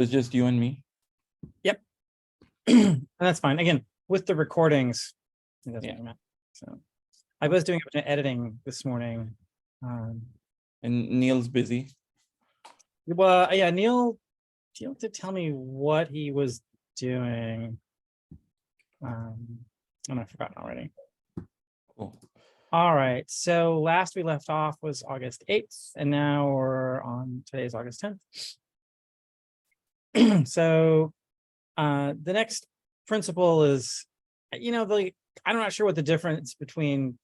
So it's just you and me? Yep. And that's fine. Again, with the recordings, it doesn't Yeah. really matter. So I was doing a bunch of editing this morning. And Neil's busy. Well, yeah, Neil did tell me what he was doing. And I've forgotten already. Cool. All right. So last we left off was August 8th, and now we're on today's August 10th. So the next principle is, I'm not sure what the difference between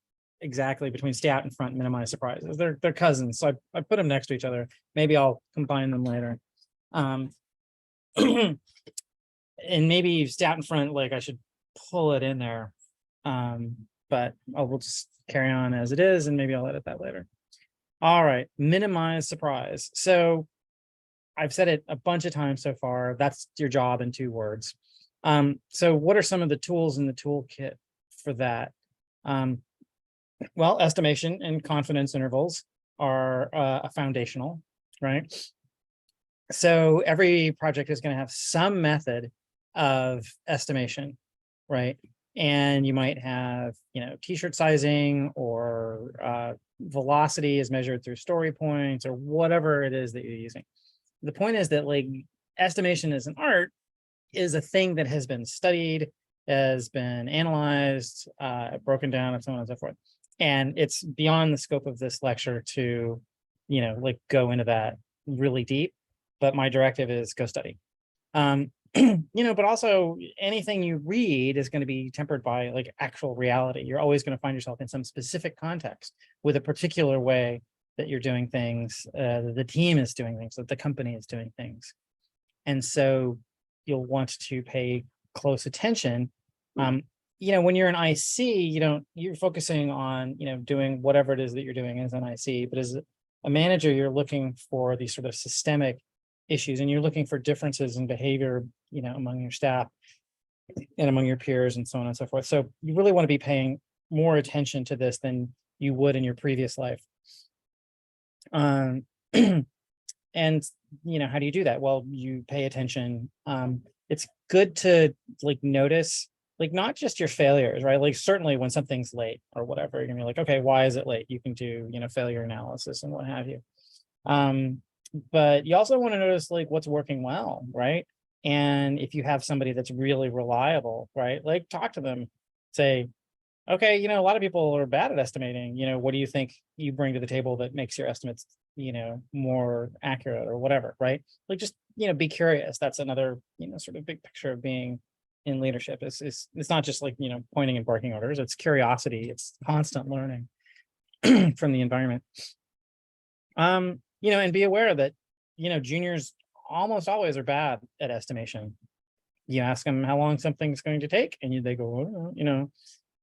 stay out in front and minimize surprises. They're cousins, so I put them next to each other. Maybe I'll combine them later. And maybe stay out in front, like I should pull it in there. But we'll just carry on as it is, and maybe I'll edit that later. All right, minimize surprise. So I've said it a bunch of times so far. That's your job in 2 words. So what are some of the tools in the toolkit for that? Well, estimation and confidence intervals are a foundational, right? So every project is going to have some method of estimation, right? And you might have, t-shirt sizing, or velocity is measured through story points, or whatever it is that you're using. The point is that, like, estimation as an art is a thing that has been studied, has been analyzed, broken down, and so on and so forth. And it's beyond the scope of this lecture to, go into that really deep. But my directive is go study. But also anything you read is going to be tempered by, like, actual reality. You're always going to find yourself in some specific context with a particular way that you're doing things, the team is doing things, that the company is doing things. And so you'll want to pay close attention. When you're an IC, you're focusing on, doing whatever it is that you're doing as an IC, but as a manager, you're looking for these sort of systemic issues, and you're looking for differences in behavior, among your staff and among your peers, and so on and so forth. So you really want to be paying more attention to this than you would in your previous life. And how do you do that? Well, you pay attention. It's good to, like, notice, like, not just your failures, right? Like, certainly when something's late or whatever, you're gonna be like, okay, why is it late? You can do, failure analysis and what have you. But you also want to notice, like, what's working well, right? And if you have somebody that's really reliable, right, like, talk to them, say, okay, a lot of people are bad at estimating. What do you think you bring to the table that makes your estimates, more accurate, or whatever, right? Like, just, be curious. That's another, sort of big picture of being in leadership is it's not just, like, pointing and barking orders. It's curiosity. It's constant learning from the environment. And be aware that, juniors almost always are bad at estimation. You ask them how long something's going to take, and they go,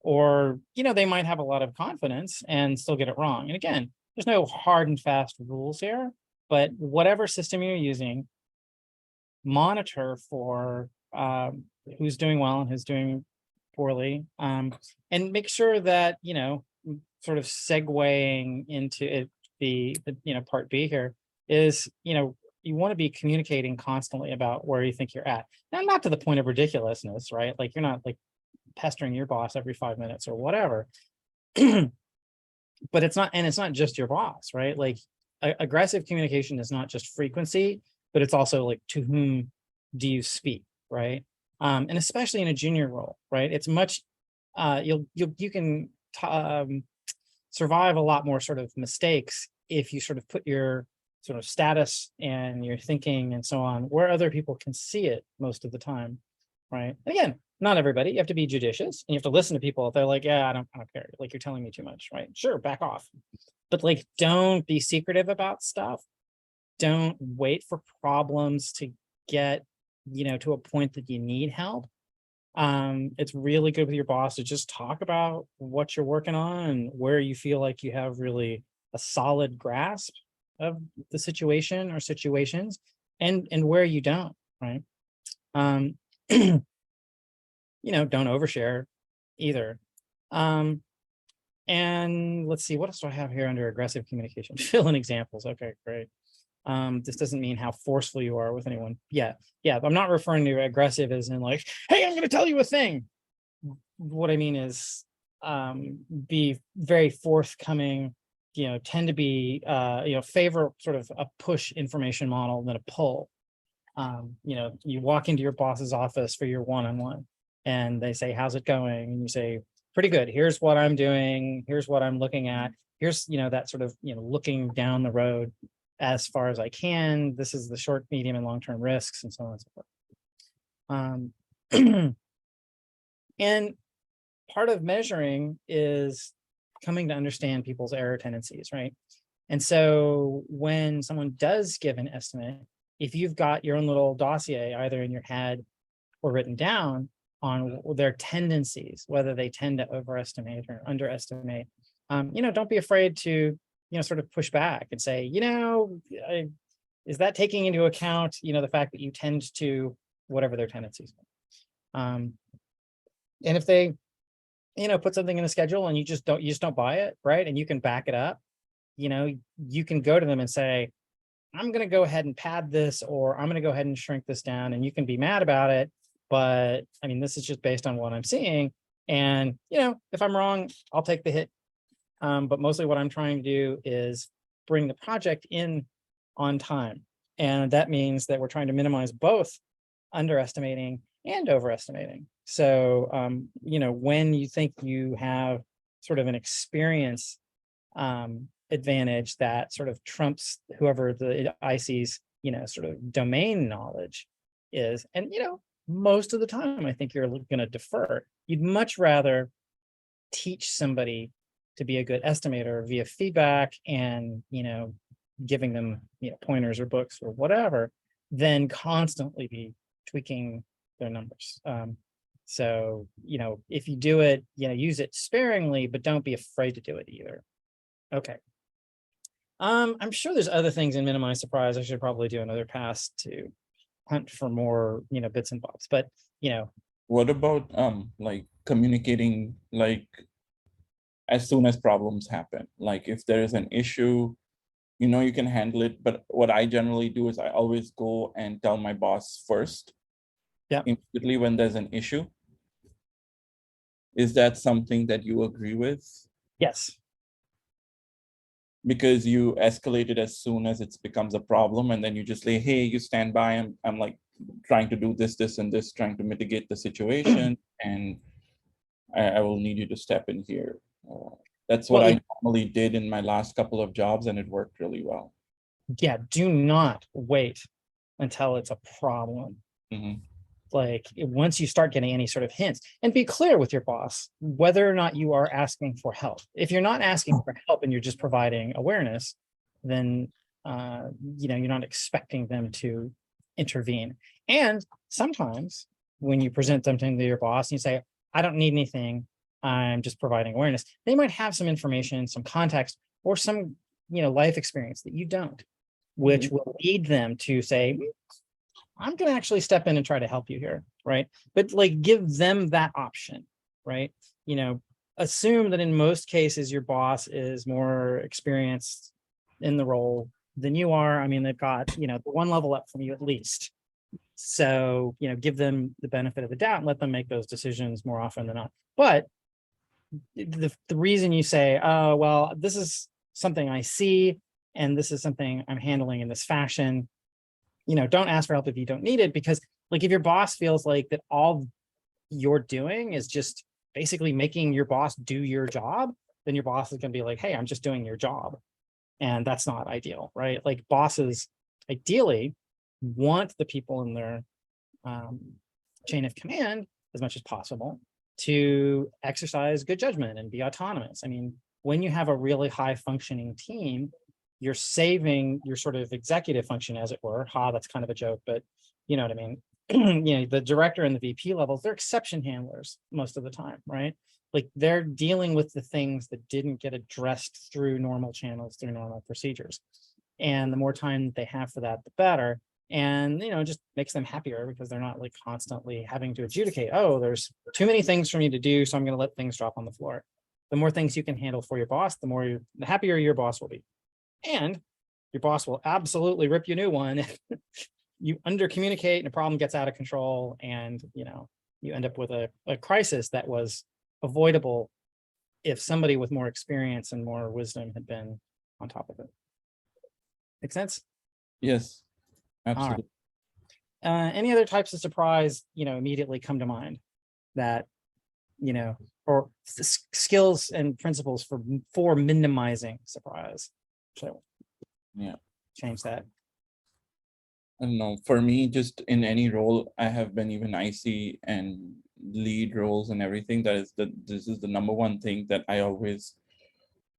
or, they might have a lot of confidence and still get it wrong. And again, there's no hard and fast rules here, but whatever system you're using, monitor for who's doing well and who's doing poorly, and make sure that, sort of segueing into it, the part B here is, you want to be communicating constantly about where you think you're at. Now, not to the point of ridiculousness, right? Like, you're not, like, pestering your boss every 5 minutes or whatever. But it's not just your boss, right? Like, aggressive communication is not just frequency, but it's also, like, to whom do you speak, right? And especially in a junior role, right? It's much you can survive a lot more sort of mistakes if you sort of put your sort of status and your thinking and so on where other people can see it most of the time, right? And again, not everybody. You have to be judicious, and you have to listen to people. If they're like, yeah, I don't care. Like, you're telling me too much, right? Sure, back off. But, like, don't be secretive about stuff. Don't wait for problems to get, to a point that you need help. It's really good with your boss to just talk about what you're working on and where you feel like you have really a solid grasp of the situation or situations, and where you don't, right? Don't overshare either. And let's see, what else do I have here under aggressive communication? Fill in examples. Okay, great. This doesn't mean how forceful you are with anyone. Yeah, I'm not referring to aggressive as in like, hey, I'm going to tell you a thing. What I mean is be very forthcoming, tend to be, favor sort of a push information model than a pull. You walk into your boss's office for your one-on-one and they say, how's it going? And you say, pretty good. Here's what I'm doing. Here's what I'm looking at. Here's, that sort of, looking down the road as far as I can. This is the short, medium, and long-term risks and so on and so forth. And part of measuring is coming to understand people's error tendencies, right? And so when someone does give an estimate, if you've got your own little dossier either in your head or written down on their tendencies, whether they tend to overestimate or underestimate, don't be afraid to, sort of push back and say, is that taking into account, the fact that you tend to whatever their tendencies are. And if they, put something in the schedule and you just don't buy it, right? And you can back it up, you can go to them and say, I'm going to go ahead and pad this, or I'm going to go ahead and shrink this down, and you can be mad about it. But I mean, this is just based on what I'm seeing. And, if I'm wrong, I'll take the hit. But mostly what I'm trying to do is bring the project in on time. And that means that we're trying to minimize both underestimating and overestimating. So, when you think you have sort of an experience advantage that sort of trumps whoever the IC's, sort of domain knowledge is, and, most of the time, I think you're going to defer. You'd much rather teach somebody to be a good estimator via feedback and, giving them, pointers or books or whatever, than constantly be tweaking their numbers. So, if you do it, use it sparingly, but don't be afraid to do it either. Okay. I'm sure there's other things in minimize surprise. I should probably do another pass to hunt for more, bits and bobs, but, What about like communicating, like as soon as problems happen? Like if there is an issue, you can handle it. But what I generally do is I always go and tell my boss first. Yeah. Immediately when there's an issue. Is that something that you agree with? Yes. Because you escalate it as soon as it becomes a problem, and then you just say, hey, you stand by, I'm like trying to do this, and this, trying to mitigate the situation, and I will need you to step in here. That's what I normally did in my last couple of jobs, and it worked really well. Yeah, do not wait until it's a problem. Mhm. Like once you start getting any sort of hints, and be clear with your boss whether or not you are asking for help. If you're not asking for help and you're just providing awareness, then you're not expecting them to intervene. And sometimes when you present something to your boss and you say, I don't need anything, I'm just providing awareness, they might have some information, some context, or some life experience that you don't, which will lead them to say, I'm going to actually step in and try to help you here, right? But like give them that option, right? Assume that in most cases your boss is more experienced in the role than you are. I mean, they've got, one level up from you at least. So, give them the benefit of the doubt and let them make those decisions more often than not. But the reason you say, oh, well, this is something I see, and this is something I'm handling in this fashion, don't ask for help if you don't need it, because like if your boss feels like that all you're doing is just basically making your boss do your job, then your boss is going to be like, hey, I'm just doing your job. And that's not ideal, right? Like bosses ideally want the people in their chain of command as much as possible to exercise good judgment and be autonomous. I mean, when you have a really high functioning team, you're saving your sort of executive function, as it were. That's kind of a joke, but you know what I mean? The director and the VP levels, they're exception handlers most of the time, right? Like they're dealing with the things that didn't get addressed through normal channels, through normal procedures. And the more time they have for that, the better. And, it just makes them happier because they're not like constantly having to adjudicate, oh, there's too many things for me to do, so I'm going to let things drop on the floor. The more things you can handle for your boss, the happier your boss will be. And your boss will absolutely rip you a new one. If you under communicate and a problem gets out of control, and you end up with a crisis that was avoidable if somebody with more experience and more wisdom had been on top of it. Make sense? Yes, All right. absolutely. Any other types of surprise, immediately come to mind that, or skills and principles for minimizing surprise? So Yeah. change that. I don't know. For me, just in any role I have been, even IC and lead roles and everything, this is the number one thing that I always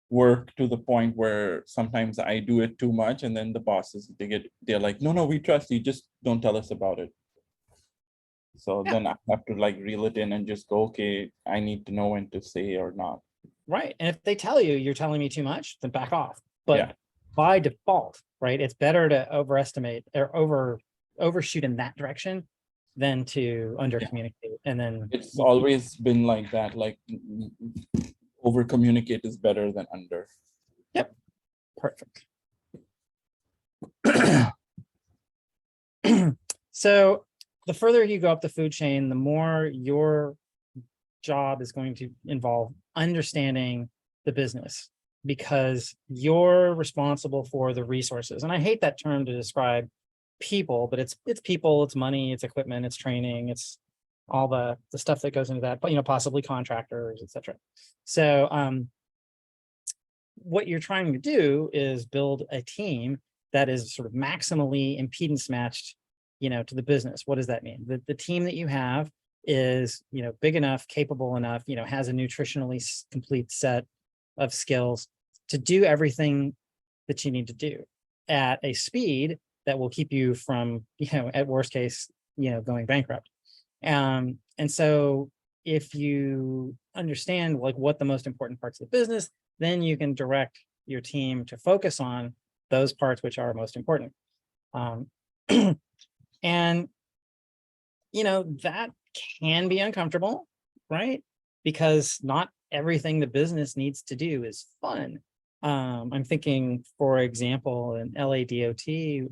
work to the point where sometimes I do it too much, and then the bosses, they're like, no, we trust you, just don't tell us about it. So Yeah. then I have to like reel it in and just go, okay, I need to know when to say or not. Right. And if they tell you you're telling me too much, then back off. But Yeah. by default, right, it's better to overestimate or overshoot in that direction than to under communicate. And then It's always been like that, like over communicate is better than under. Yep. Perfect. So the further you go up the food chain, the more your job is going to involve understanding the business, because you're responsible for the resources. And I hate that term to describe people, but it's people, it's money, it's equipment, it's training, it's all the stuff that goes into that, but possibly contractors, etc. So what you're trying to do is build a team that is sort of maximally impedance matched, to the business. What does that mean? The team that you have is, big enough, capable enough, has a nutritionally complete set of skills to do everything that you need to do at a speed that will keep you from, at worst case, going bankrupt. And so if you understand like what the most important parts of the business, then you can direct your team to focus on those parts which are most important. And, that can be uncomfortable, right? Because not everything the business needs to do is fun. I'm thinking, for example, in LADOT,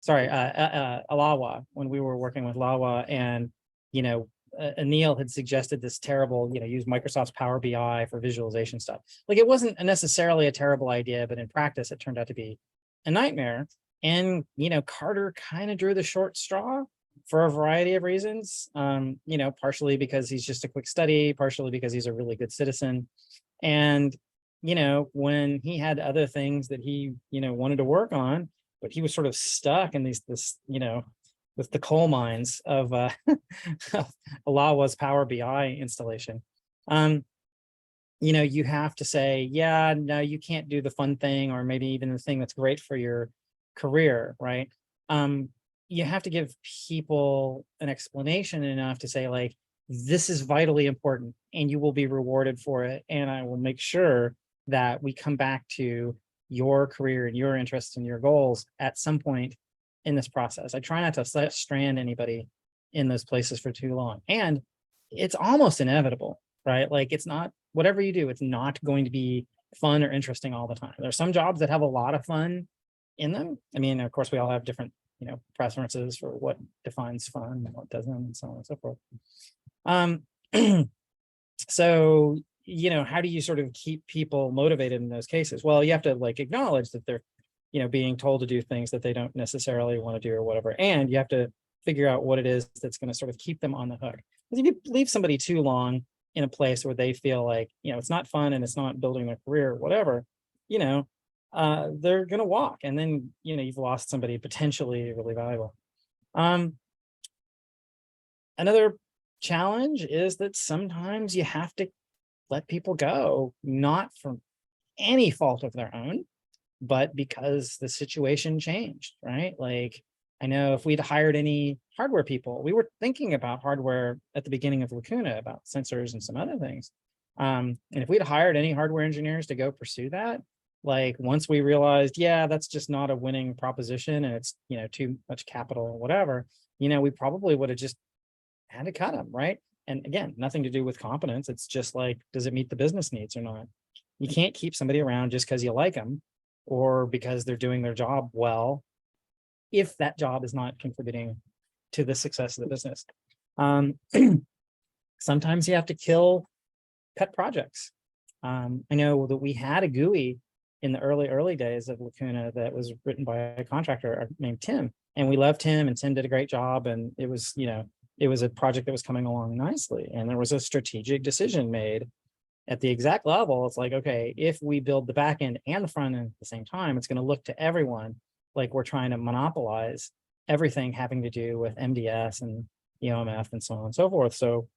Alawa, when we were working with Lawa, and, Anil had suggested this terrible, use Microsoft's Power BI for visualization stuff. Like, it wasn't necessarily a terrible idea, but in practice, it turned out to be a nightmare. And, Carter kind of drew the short straw for a variety of reasons, partially because he's just a quick study, partially because he's a really good citizen. And, when he had other things that he, wanted to work on, but he was sort of stuck in with the coal mines of Alawa's Power BI installation. You have to say, yeah, no, you can't do the fun thing, or maybe even the thing that's great for your career, right? You have to give people an explanation enough to say, like, this is vitally important and you will be rewarded for it. And I will make sure that we come back to your career and your interests and your goals at some point in this process. I try not to strand anybody in those places for too long. And it's almost inevitable, right? Like, it's not, whatever you do, it's not going to be fun or interesting all the time. There are some jobs that have a lot of fun in them. I mean, of course, we all have different, preferences for what defines fun and what doesn't, and so on and so forth. So, how do you sort of keep people motivated in those cases? Well, you have to like acknowledge that they're, being told to do things that they don't necessarily want to do or whatever. And you have to figure out what it is that's going to sort of keep them on the hook. Because if you leave somebody too long in a place where they feel like, it's not fun and it's not building their career or whatever, they're going to walk. And then, you've lost somebody potentially really valuable. Another challenge is that sometimes you have to let people go, not from any fault of their own, but because the situation changed, right? Like, I know if we'd hired any hardware people, we were thinking about hardware at the beginning of Lacuna, about sensors and some other things. And if we'd hired any hardware engineers to go pursue that, like, once we realized, yeah, that's just not a winning proposition and it's, too much capital or whatever, we probably would have just had to cut them, right? And again, nothing to do with competence. It's just like, does it meet the business needs or not? You can't keep somebody around just because you like them. or because they're doing their job well, if that job is not contributing to the success of the business. Sometimes you have to kill pet projects. I know that we had a GUI in the early days of Lacuna that was written by a contractor named Tim, and we loved him, and Tim did a great job, and it was, it was a project that was coming along nicely, and there was a strategic decision made at the exact level. It's like, okay, if we build the back end and the front end at the same time, it's going to look to everyone like we're trying to monopolize everything having to do with MDS and EOMF and so on and so forth. So,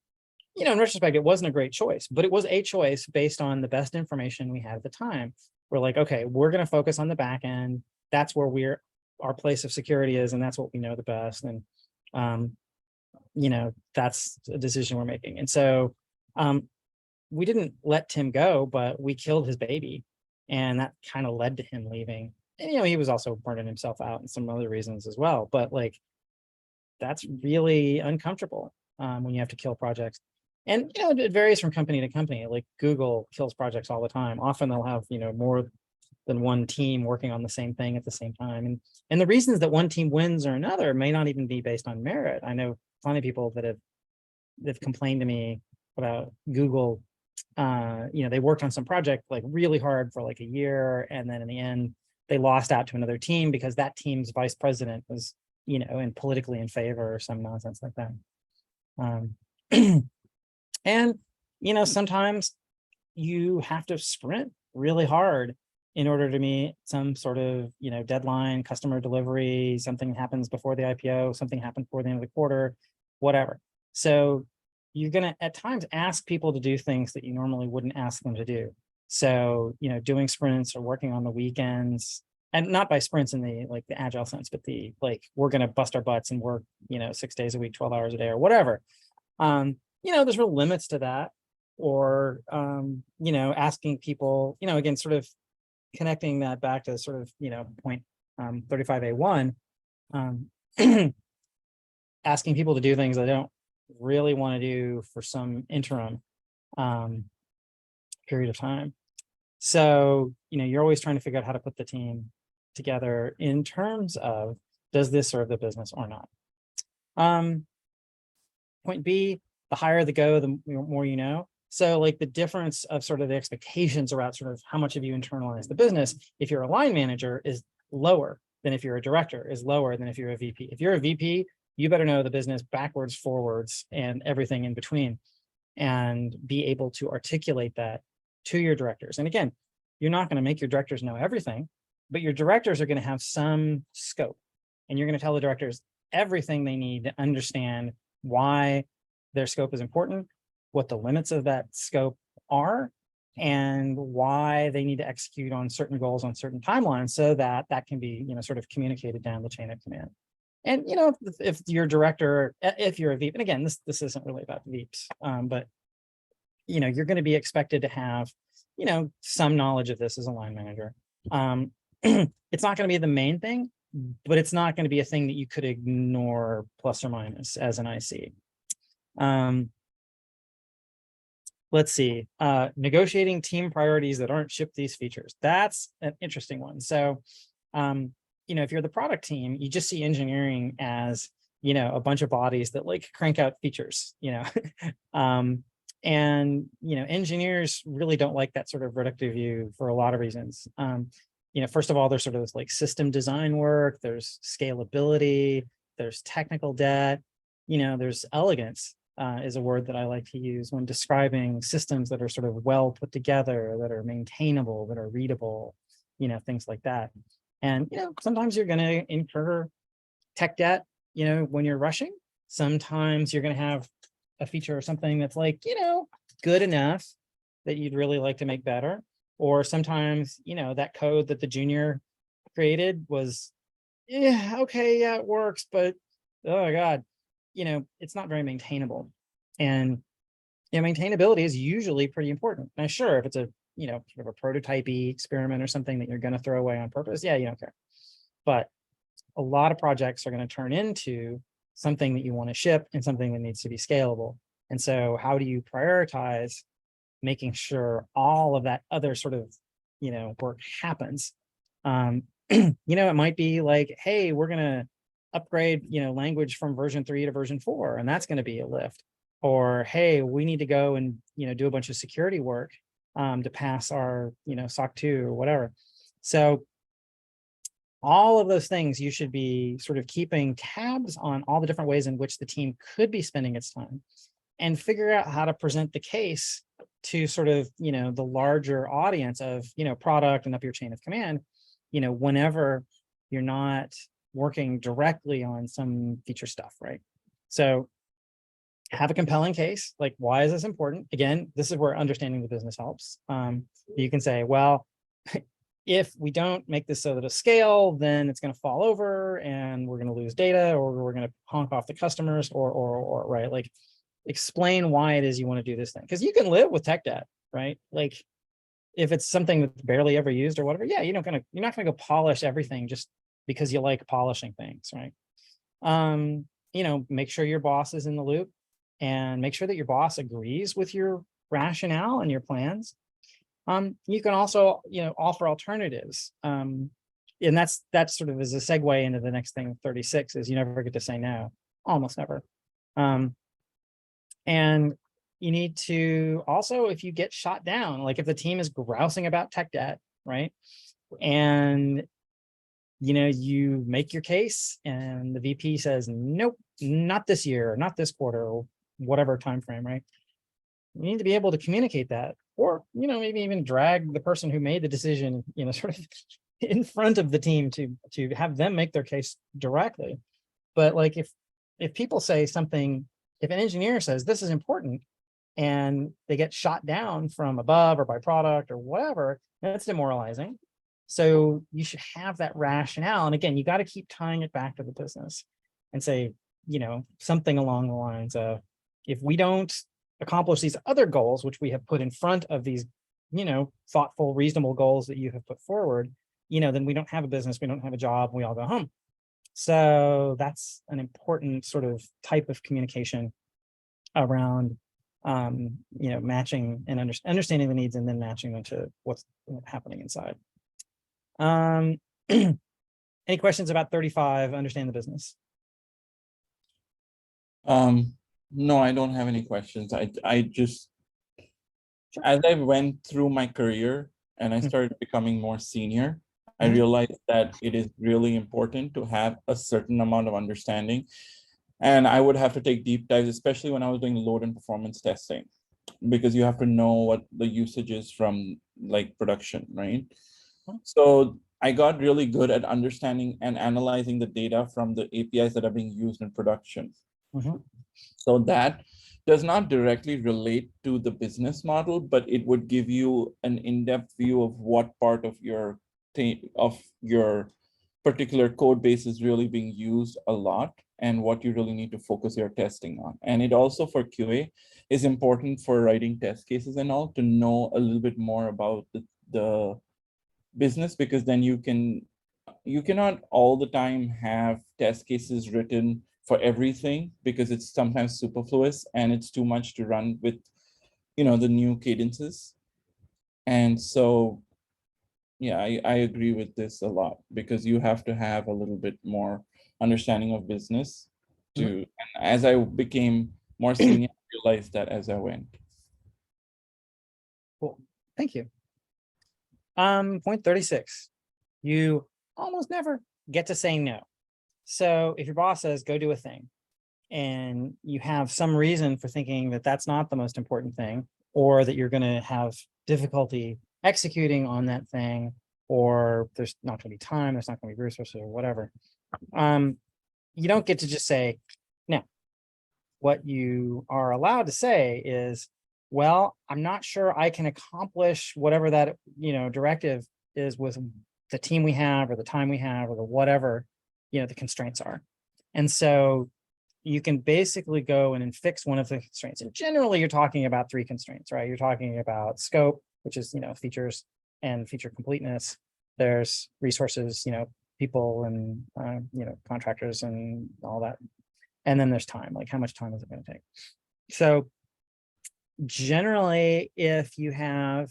in retrospect, it wasn't a great choice, but it was a choice based on the best information we had at the time. We're like, okay, we're going to focus on the back end. That's where our place of security is, and that's what we know the best. And, that's a decision we're making. And so we didn't let Tim go, but we killed his baby. And that kind of led to him leaving. And, he was also burning himself out and some other reasons as well. But like, that's really uncomfortable when you have to kill projects. And, it varies from company to company. Like Google kills projects all the time. Often they'll have, more than one team working on the same thing at the same time. And the reasons that one team wins or another may not even be based on merit. I know plenty of people that have complained to me about Google. They worked on some project like really hard for like a year, and then in the end they lost out to another team because that team's vice president was, and politically in favor or some nonsense like that. And, sometimes you have to sprint really hard in order to meet some sort of, deadline, customer delivery, something happens before the IPO, something happened before the end of the quarter, whatever. So you're going to, at times, ask people to do things that you normally wouldn't ask them to do. So, doing sprints or working on the weekends, and not by sprints in the agile sense, but the we're going to bust our butts and work 6 days a week, 12 hours a day or whatever. There's real limits to that. Or asking people, again, sort of connecting that back to sort of point 35A1, asking people to do things they don't really want to do for some interim period of time. So, you're always trying to figure out how to put the team together in terms of, does this serve the business or not? Point B, the higher the go, the more you know. So like the difference of sort of the expectations around sort of how much have you internalized the business, if you're a line manager, is lower than if you're a director, is lower than if you're a VP. If you're a VP, you better know the business backwards, forwards, and everything in between, and be able to articulate that to your directors. And again, you're not going to make your directors know everything, but your directors are going to have some scope, and you're going to tell the directors everything they need to understand why their scope is important, what the limits of that scope are, and why they need to execute on certain goals on certain timelines, so that that can be, sort of communicated down the chain of command. And, if your director, if you're a VP, and again, this isn't really about VPs, but, you're going to be expected to have, some knowledge of this as a line manager. It's not going to be the main thing, but it's not going to be a thing that you could ignore plus or minus as an IC. Let's see, negotiating team priorities that aren't shipped these features. That's an interesting one. So, if you're the product team, you just see engineering as, a bunch of bodies that crank out features, and, engineers really don't like that sort of reductive view for a lot of reasons. First of all, there's sort of this system design work, there's scalability, there's technical debt, there's elegance. Is a word that I like to use when describing systems that are sort of well put together, that are maintainable, that are readable, things like that. And, sometimes you're going to incur tech debt, when you're rushing. Sometimes you're going to have a feature or something that's good enough that you'd really like to make better. Or sometimes, that code that the junior created was, it works, but oh my God, it's not very maintainable. And maintainability is usually pretty important. Now, sure, if it's a, sort of a prototypey experiment or something that you're going to throw away on purpose, yeah, you don't care. But a lot of projects are going to turn into something that you want to ship and something that needs to be scalable. And so how do you prioritize making sure all of that other sort of, work happens It might be like, hey, we're gonna upgrade, language from version 3 to version 4, and that's going to be a lift. Or, hey, we need to go and, do a bunch of security work to pass our, SOC 2 or whatever. So all of those things, you should be sort of keeping tabs on all the different ways in which the team could be spending its time, and figure out how to present the case to sort of, the larger audience of, product and up your chain of command, whenever you're not working directly on some feature stuff, right? So have a compelling case, like, why is this important? Again, this is where understanding the business helps. You can say, well, if we don't make this so that a scale, then it's going to fall over and we're going to lose data, or we're going to honk off the customers, or right, like, explain why it is you want to do this thing, because you can live with tech debt, right? Like, if it's something that's barely ever used or whatever, yeah, you're not gonna go polish everything just because you like polishing things, right? Make sure your boss is in the loop, and make sure that your boss agrees with your rationale and your plans. You can also, offer alternatives. And that's sort of as a segue into the next thing, 36, is you never get to say no, almost never. And you need to also, if you get shot down, like if the team is grousing about tech debt, right? And, you make your case and the VP says, nope, not this year, not this quarter, or whatever time frame, right? You need to be able to communicate that, or, maybe even drag the person who made the decision, sort of in front of the team to have them make their case directly. But like, if people say something, if an engineer says this is important, and they get shot down from above or by product or whatever, that's demoralizing. So you should have that rationale. And again, you got to keep tying it back to the business and say, something along the lines of, if we don't accomplish these other goals, which we have put in front of these, thoughtful, reasonable goals that you have put forward, then we don't have a business, we don't have a job, we all go home. So that's an important sort of type of communication around matching and understanding the needs, and then matching them to what's happening inside. Any questions about 35, understand the business? No, I don't have any questions. I just, as I went through my career and I started becoming more senior, I realized that it is really important to have a certain amount of understanding. And I would have to take deep dives, especially when I was doing load and performance testing, because you have to know what the usage is from like production, right? So I got really good at understanding and analyzing the data from the APIs that are being used in production. So that does not directly relate to the business model, but it would give you an in-depth view of what part of your particular code base is really being used a lot, and what you really need to focus your testing on. And it also, for QA, is important for writing test cases and all, to know a little bit more about the business, because then you cannot all the time have test cases written for everything, because it's sometimes superfluous and it's too much to run with, the new cadences. And so, yeah, I agree with this a lot, because you have to have a little bit more understanding of business to, and as I became more senior, I realized that as I went. Cool, thank you. Point 36, you almost never get to say no. So if your boss says, go do a thing, and you have some reason for thinking that that's not the most important thing, or that you're going to have difficulty executing on that thing, or there's not going to be time, there's not going to be resources or whatever, you don't get to just say no. What you are allowed to say is, well, I'm not sure I can accomplish whatever that, directive is with the team we have, or the time we have, or the whatever, the constraints are. And so you can basically go in and fix one of the constraints. And generally you're talking about 3 constraints, right? You're talking about scope, which is, features and feature completeness. There's resources, people and, contractors and all that. And then there's time, like how much time is it going to take? So generally, if you have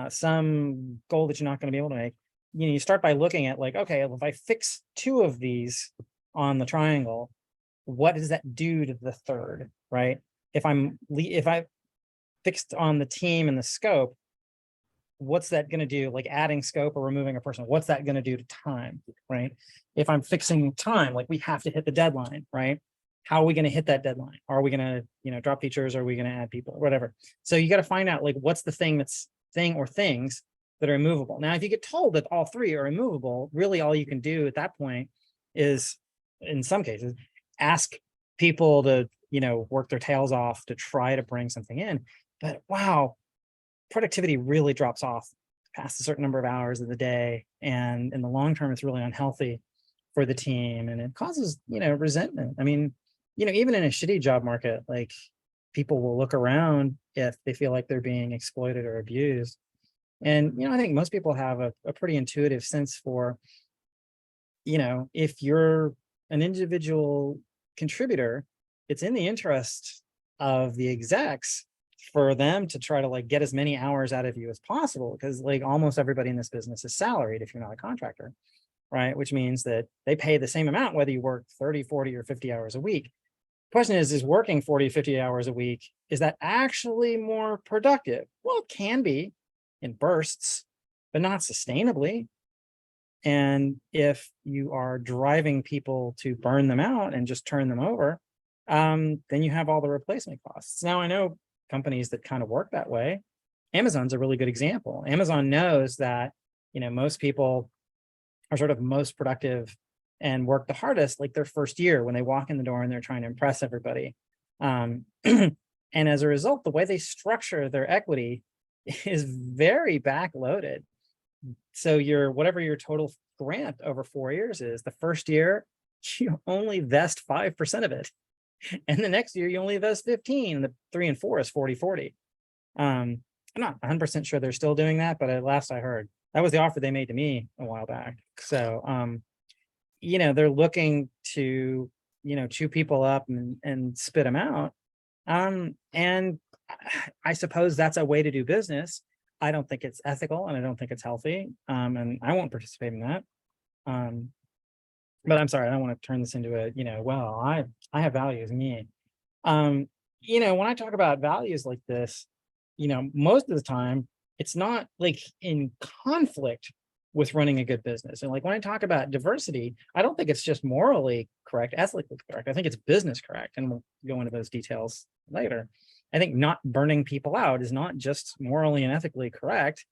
some goal that you're not going to be able to make, you start by looking at like, okay, if I fix 2 of these on the triangle, what does that do to the third, right? If I fixed on the team and the scope, what's that going to do? Like adding scope or removing a person, what's that going to do to time, right? If I'm fixing time, like we have to hit the deadline, right? How are we going to hit that deadline? Are we going to, drop features? Are we going to add people, whatever? So you got to find out like what's the thing or things that are immovable. Now, if you get told that all 3 are immovable, really all you can do at that point is, in some cases, ask people to, work their tails off to try to bring something in. But wow, productivity really drops off past a certain number of hours of the day. And in the long term, it's really unhealthy for the team. And it causes, resentment. I mean, even in a shitty job market, like people will look around if they feel like they're being exploited or abused. And, I think most people have a pretty intuitive sense for, if you're an individual contributor, it's in the interest of the execs for them to try to like get as many hours out of you as possible, because like almost everybody in this business is salaried if you're not a contractor, right? Which means that they pay the same amount whether you work 30, 40, or 50 hours a week. Question is working 40, 50 hours a week, is that actually more productive? Well, it can be in bursts, but not sustainably. And if you are driving people to burn them out and just turn them over, then you have all the replacement costs. Now, I know companies that kind of work that way. Amazon's a really good example. Amazon knows that, most people are sort of most productive and work the hardest like their first year when they walk in the door and they're trying to impress everybody. And as a result, the way they structure their equity is very backloaded. So whatever your total grant over 4 years is, the first year, you only vest 5% of it. And the next year you only vest 15, and the 3 and 4 is 40-40. I'm not 100% sure they're still doing that, but at last I heard that was the offer they made to me a while back. So, they're looking to, chew people up and spit them out. And I suppose that's a way to do business. I don't think it's ethical, and I don't think it's healthy. And I won't participate in that. But I'm sorry, I don't want to turn this into a, well, I have values, me. When I talk about values like this, most of the time it's not like in conflict with running a good business. And like when I talk about diversity, I don't think it's just morally correct, ethically correct. I think it's business correct. And we'll go into those details later. I think not burning people out is not just morally and ethically correct.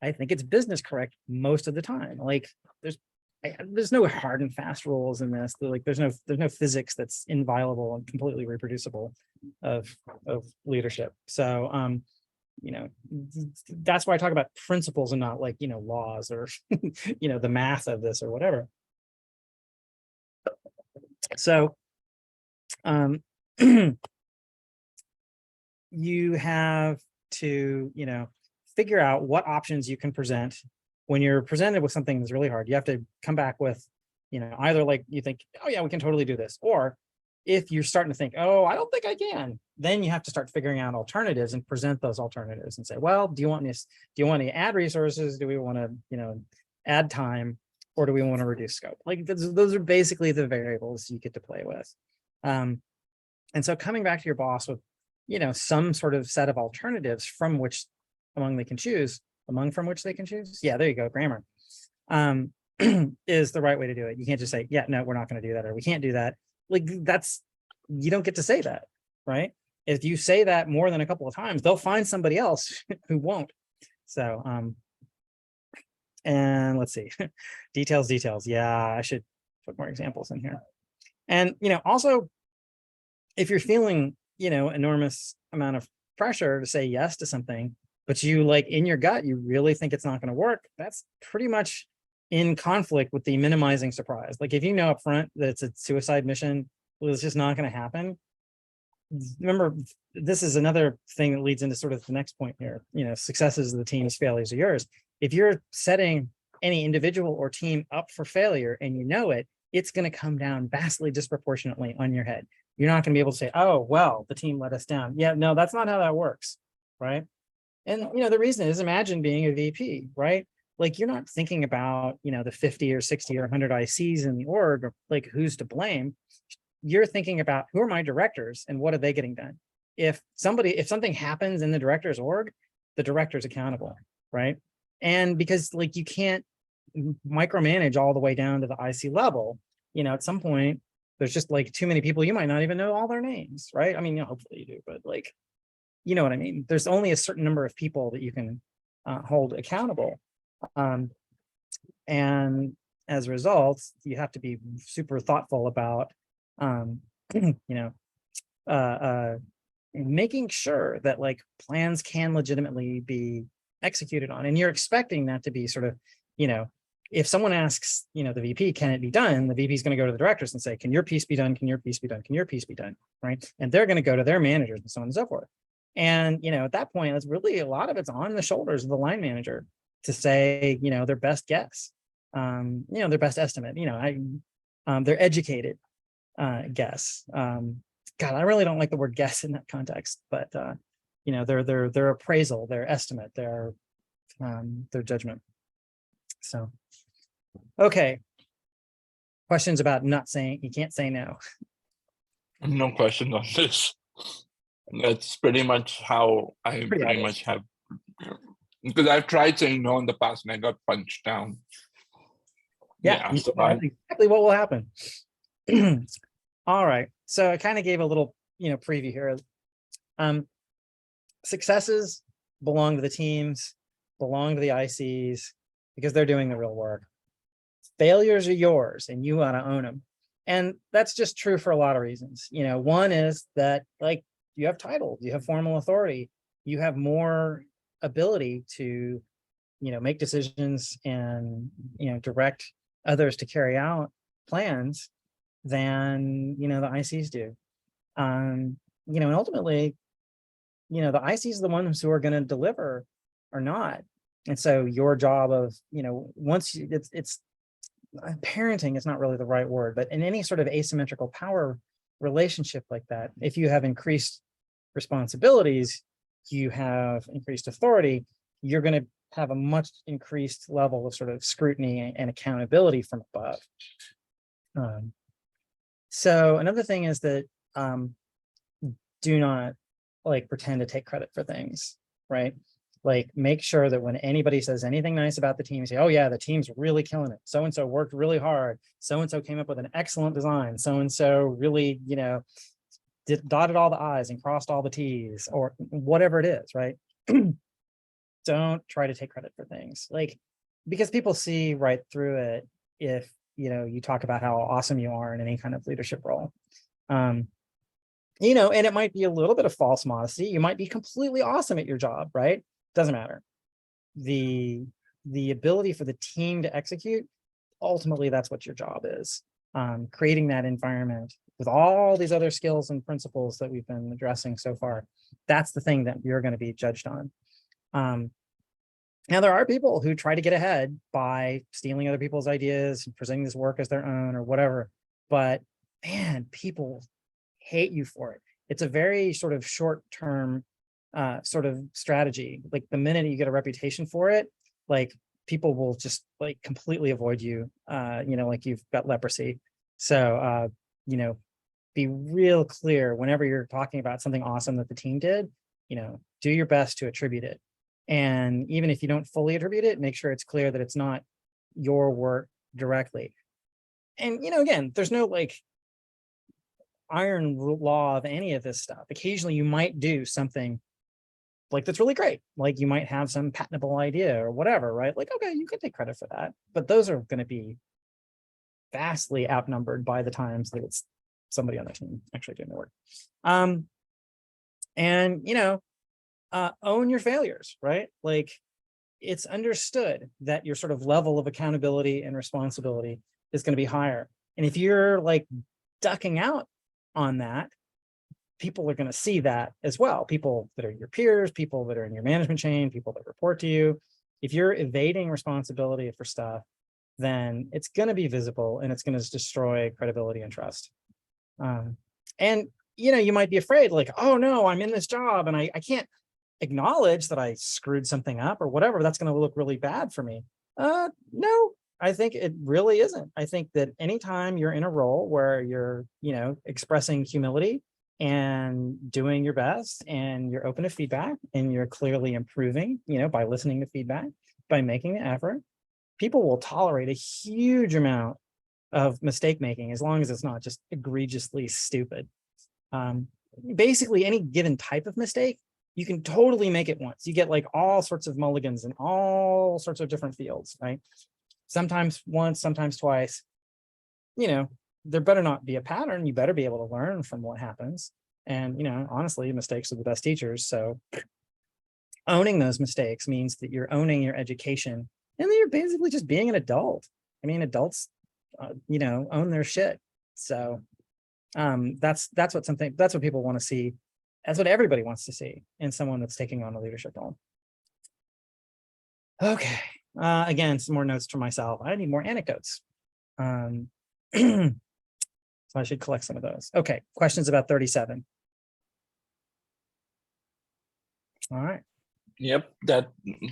I think it's business correct most of the time. Like there's no hard and fast rules in this. Like there's no physics that's inviolable and completely reproducible of leadership. So that's why I talk about principles and not like laws or the math of this or whatever. So you have to figure out what options you can present. When you're presented with something that's really hard, you have to come back with, either like you think, oh yeah, we can totally do this. Or if you're starting to think, oh, I don't think I can, then you have to start figuring out alternatives and present those alternatives and say, well, do you want to add resources? Do we want to, add time, or do we want to reduce scope? Like those are basically the variables you get to play with. And so coming back to your boss with, some sort of set of alternatives from which from which they can choose. Yeah, there you go. Grammar is the right way to do it. You can't just say, yeah, no, we're not going to do that, or we can't do that. Like you don't get to say that, right? If you say that more than a couple of times, they'll find somebody else who won't. So, and let's see, details. Yeah, I should put more examples in here. And, also if you're feeling, enormous amount of pressure to say yes to something, but you like in your gut, you really think it's not going to work, that's pretty much in conflict with the minimizing surprise. Like if you know up front that it's a suicide mission, well, it's just not going to happen. Remember, this is another thing that leads into sort of the next point here. Successes of the team's, failures are yours. If you're setting any individual or team up for failure and you know it, it's going to come down vastly disproportionately on your head. You're not going to be able to say, oh, well, the team let us down. Yeah, no, that's not how that works, right? And, the reason is, imagine being a VP, right? like you're not thinking about, the 50 or 60 or 100 ICs in the org, or like who's to blame. You're thinking about who are my directors and what are they getting done. If something happens in the director's org, the director's accountable, right? And because like you can't micromanage all the way down to the IC level, at some point there's just like too many people, you might not even know all their names, right? I mean, hopefully you do, but like, you know what I mean? There's only a certain number of people that you can hold accountable. And as a result, you have to be super thoughtful about, making sure that like plans can legitimately be executed on. And you're expecting that to be sort of, if someone asks, the VP, can it be done? The VP is going to go to the directors and say, can your piece be done? Can your piece be done? Can your piece be done? Right. And they're going to go to their managers and so on and so forth. And, at that point, it's really a lot of it's on the shoulders of the line manager to say, their best guess, their best estimate, their educated guess. God, I really don't like the word guess in that context, but, their appraisal, their estimate, their judgment. So, okay. Questions about not saying, you can't say no. No question on this. That's pretty much how I pretty much have, because I've tried saying no in the past and I got punched down. Yeah, so exactly what will happen. All right, so I kind of gave a little, preview here. Successes belong to the teams, belong to the ICs, because they're doing the real work. Failures are yours and you want to own them. And that's just true for a lot of reasons. One is that like you have title, you have formal authority, you have more ability to, make decisions and, direct others to carry out plans than, the ICs do. And ultimately, the ICs are the ones who are going to deliver or not. And so your job of, once it's parenting is not really the right word, but in any sort of asymmetrical power relationship like that, if you have increased responsibilities, you have increased authority, you're going to have a much increased level of sort of scrutiny and accountability from above. So another thing is that do not like pretend to take credit for things, right? Like make sure that when anybody says anything nice about the team, you say, oh yeah, the team's really killing it. So-and-so worked really hard. So-and-so came up with an excellent design. So-and-so really, dotted all the I's and crossed all the T's or whatever it is, right? Don't try to take credit for things like, because people see right through it if, you talk about how awesome you are in any kind of leadership role. And it might be a little bit of false modesty. You might be completely awesome at your job, right? Doesn't matter. The ability for the team to execute, ultimately, that's what your job is. Creating that environment with all these other skills and principles that we've been addressing so far. That's the thing that you're going to be judged on. Now, there are people who try to get ahead by stealing other people's ideas and presenting this work as their own or whatever. But man, people hate you for it. It's a very sort of short-term sort of strategy. Like the minute you get a reputation for it, like people will just like completely avoid you, like you've got leprosy. So, be real clear whenever you're talking about something awesome that the team did, do your best to attribute it. And even if you don't fully attribute it, make sure it's clear that it's not your work directly. And, again, there's no like iron law of any of this stuff. Occasionally you might do something like that's really great. Like you might have some patentable idea or whatever, right? Like, okay, you can take credit for that, but those are going to be vastly outnumbered by the times that it's somebody on the team actually doing the work. And, own your failures, right? Like it's understood that your sort of level of accountability and responsibility is going to be higher. And if you're like ducking out on that, people are going to see that as well. People that are your peers, people that are in your management chain, people that report to you. If you're evading responsibility for stuff, then it's going to be visible and it's going to destroy credibility and trust. And, you might be afraid like, oh no, I'm in this job and I can't acknowledge that I screwed something up or whatever. That's going to look really bad for me. No, I think it really isn't. I think that anytime you're in a role where you're, expressing humility and doing your best and you're open to feedback and you're clearly improving, by listening to feedback, by making the effort, people will tolerate a huge amount of mistake making as long as it's not just egregiously stupid. Basically, any given type of mistake, you can totally make it once. You get like all sorts of mulligans in all sorts of different fields, right? Sometimes once, sometimes twice. There better not be a pattern. You better be able to learn from what happens. And, honestly, mistakes are the best teachers. So owning those mistakes means that you're owning your education and then you're basically just being an adult. I mean, adults, own their shit. So that's what people want to see. That's what everybody wants to see in someone that's taking on a leadership role. Okay. Again, some more notes for myself. I need more anecdotes. So I should collect some of those. Okay. Questions about 37. All right. Yep, that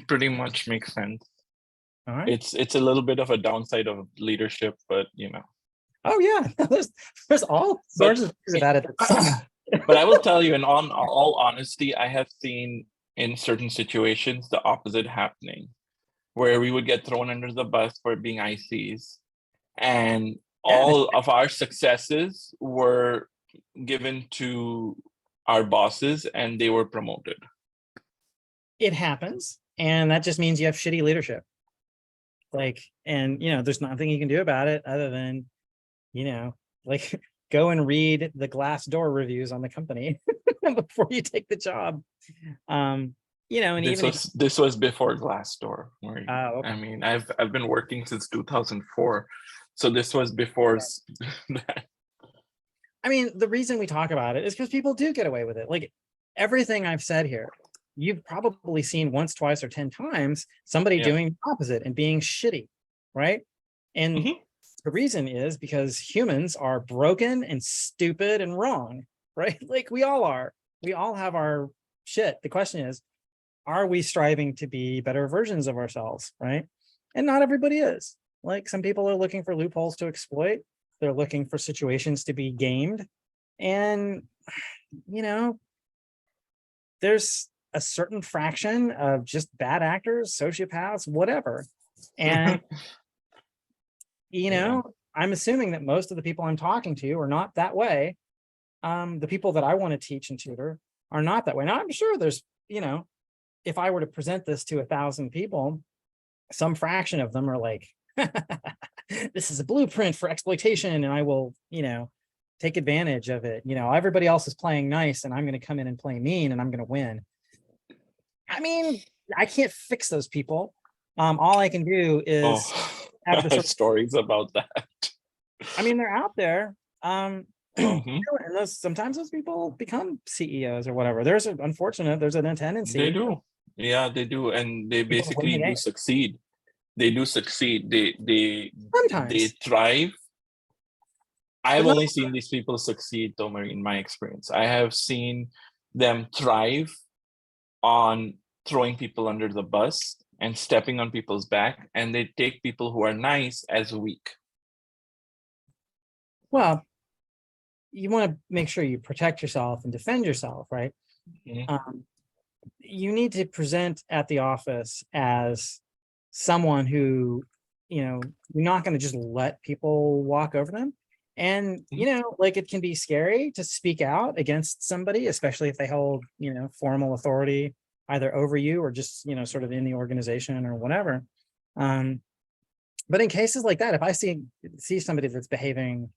pretty much makes sense. All right. It's a little bit of a downside of leadership, but Oh yeah, there's all sorts of things about it. But I will tell you, in all honesty, I have seen in certain situations the opposite happening, where we would get thrown under the bus for being ICs, and all of our successes were given to our bosses and they were promoted. It happens, and that just means you have shitty leadership. There's nothing you can do about it other than, go and read the Glassdoor reviews on the company before you take the job. And this was before Glassdoor. Okay. I mean, I've been working since 2004, so this was before that. I mean, the reason we talk about it is because people do get away with it. Like everything I've said here, you've probably seen once, twice, or 10 times somebody doing the opposite and being shitty, right? And the reason is because humans are broken and stupid and wrong, right? Like we all are. We all have our shit. The question is, are we striving to be better versions of ourselves, right? And not everybody is. Like some people are looking for loopholes to exploit. They're looking for situations to be gamed. And, there's a certain fraction of just bad actors, sociopaths, whatever. And, I'm assuming that most of the people I'm talking to are not that way. The people that I want to teach and tutor are not that way. Now, I'm sure there's, if I were to present this to 1,000 people, some fraction of them are like, this is a blueprint for exploitation and I will, take advantage of it. Everybody else is playing nice and I'm going to come in and play mean and I'm going to win. I mean, I can't fix those people. All I can do is have the stories about that. I mean, they're out there. And sometimes those people become CEOs or whatever. There's a tendency. They do. Yeah, they do. And they basically do succeed. They do succeed. They thrive. I've only seen these people succeed, Tomer, in my experience. I have seen them thrive on throwing people under the bus and stepping on people's back, and they take people who are nice as weak. Well, you want to make sure you protect yourself and defend yourself, right? You need to present at the office as someone who, you're not going to just let people walk over them. And, it can be scary to speak out against somebody, especially if they hold, formal authority either over you or just, sort of in the organization or whatever. But in cases like that, if I see somebody that's behaving